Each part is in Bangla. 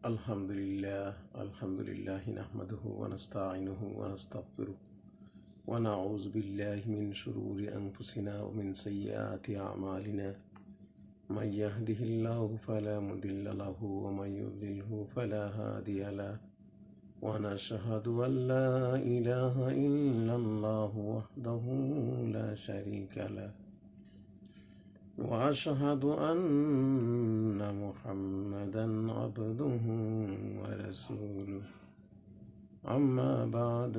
الحمد لله نحمده ونستعينه ونستغفره ونعوذ بالله من شرور أنفسنا ومن سيئات أعمالنا من يهده الله فلا مضل له ومن يضلله فلا هادي له ونشهد أن لا إله إلا الله وحده لا شريك له وأشهد أن محمدا عبده ورسوله أما بعد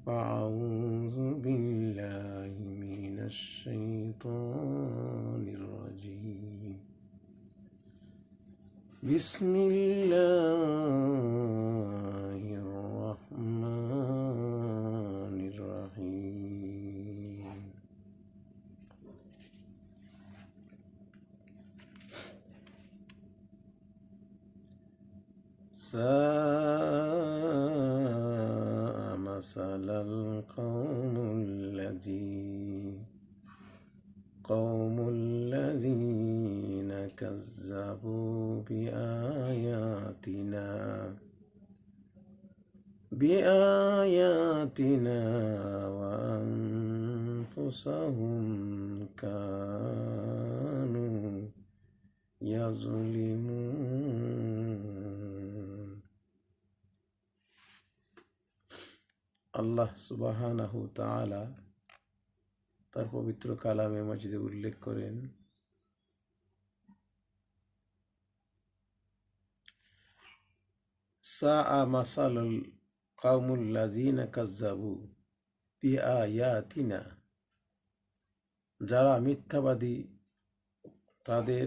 فأعوذ بالله من الشيطان الرجيم بسم الله الرحمن الرحيم ساء مثل القوم الذين كذبوا بآياتنا وأنفسهم كانوا يظلمون আল্লাহ সুবহানাহু তাআলা তার পবিত্র কালামে মাজিদে উল্লেখ করেন, সাআ মাসালুল কাউমুল লাযিনা কাযযাবু বিআয়াতিনা, যারা মিথ্যাবাদী তাদের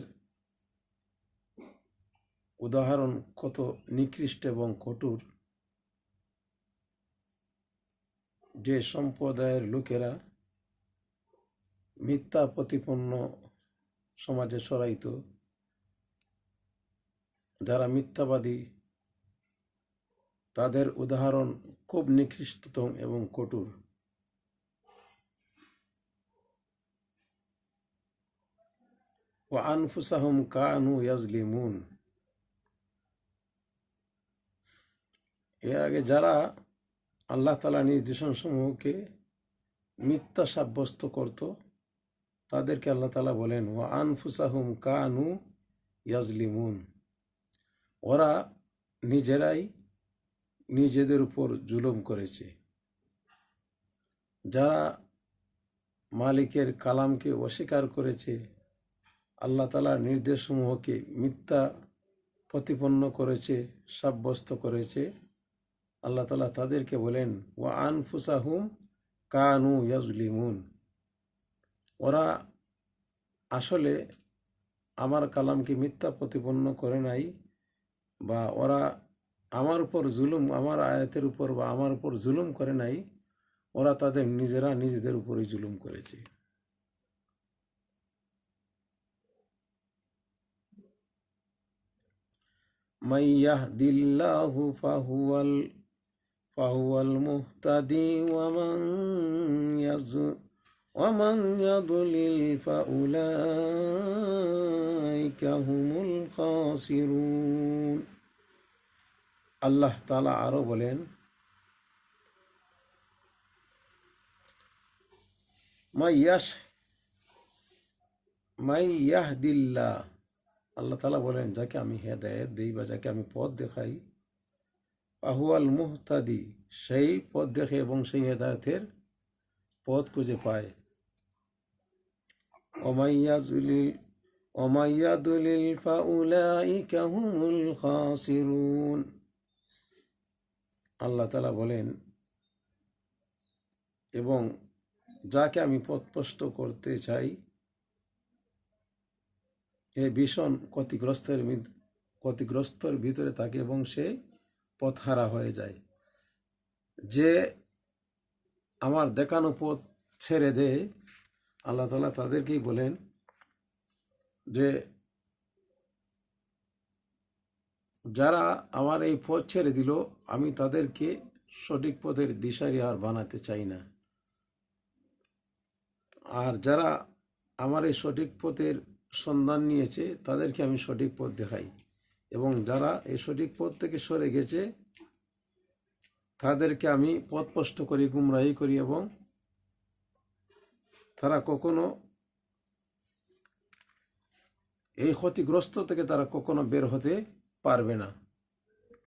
উদাহরণ কত নিকৃষ্ট এবং কঠোর। যে সম্প্রদায়ের লোকেরা মিথ্যা প্রতিপন্ন সমাজে ছড়াইত, যারা মিথ্যাবাদী তাদের উদাহরণ খুব নিকৃষ্টতম এবং কঠোর। ওয়া আনফুসাহুম কানু ইয়াজলিমুন, এর আগে যারা আল্লাহ তাআলা নির্দেশন সমূহকে মিথ্যা সাব্যস্ত করত তাদেরকে আল্লাহ তাআলা বলেন ওয়া আনফুসাহুম কানু ইয়াজলিমুন, ওরা নিজেরাই নিজেদের উপর জুলুম করেছে। যারা মালিকের কালামকে অস্বীকার করেছে, আল্লাহ তাআলার নির্দেশসমূহকে মিথ্যা প্রতিপন্ন করেছে, সাব্যস্ত করেছে, আল্লাহ তাআলা তাদেরকে বলেন ওয়া আনফুসাহুম কানু ইয়াজলিমুন, ওরা আসলে আমার কালামকে মিথ্যা প্রতিপন্ন করে নাই, বা ওরা আমার উপর জুলুম, আমার আয়াতের উপর বা আমার উপর জুলুম করে নাই, ওরা তাদের নিজেরা নিজেদের উপরই জুলুম করেছে। মান ইয়াহদিল্লাহু ফাহুয়াল মুহতাদি ওয়ামান ইয়াদলিল ফাউলাইকা হুমুল খাসিরুন। আল্লাহ তাআলা আরো বলেন, মান ইয়াহদিল্লাহ, আল্লাহ তাআলা বলেন যাকে আমি হেদায়েত দেই বা যাকে আমি পথ দেখাই, ফাহুয়াল মুহতাদি, সেই পথ দেখে এবং সেই হেদায়েতের পথ খুঁজে পায়। ওয়া ইয়াদলিল ফাউলাইকা হুমুল খাসিরুন। আল্লাহ তাআলা বলেন, এবং যাকে আমি পথভ্রষ্ট করতে চাই এ ভীষণ ক্ষতিগ্রস্তর ভিতরে থাকে এবং সে পথহারা হয়ে যায়। যে আমার দেখানো পথ ছেড়ে দেয়, আল্লাহ তাআলা তাদেরকেই বলেন যে যারা আমার এই পথ ছেড়ে দিল, আমি তাদেরকে সঠিক পথের দিশারি আর বানাতে চাই না। আর যারা আমার এই সঠিক পথের সন্ধান নিয়েছে তাদেরকে আমি সঠিক পথ দেখাই। এবং যারা এই সঠিক পথ থেকে সরে গেছে তাদেরকে আমি পথভ্রষ্ট করি, গুমরাহি করি, এবং তারা কখনো এই ক্ষতিগ্রস্ত থেকে তারা কখনো বের হতে পারবে না।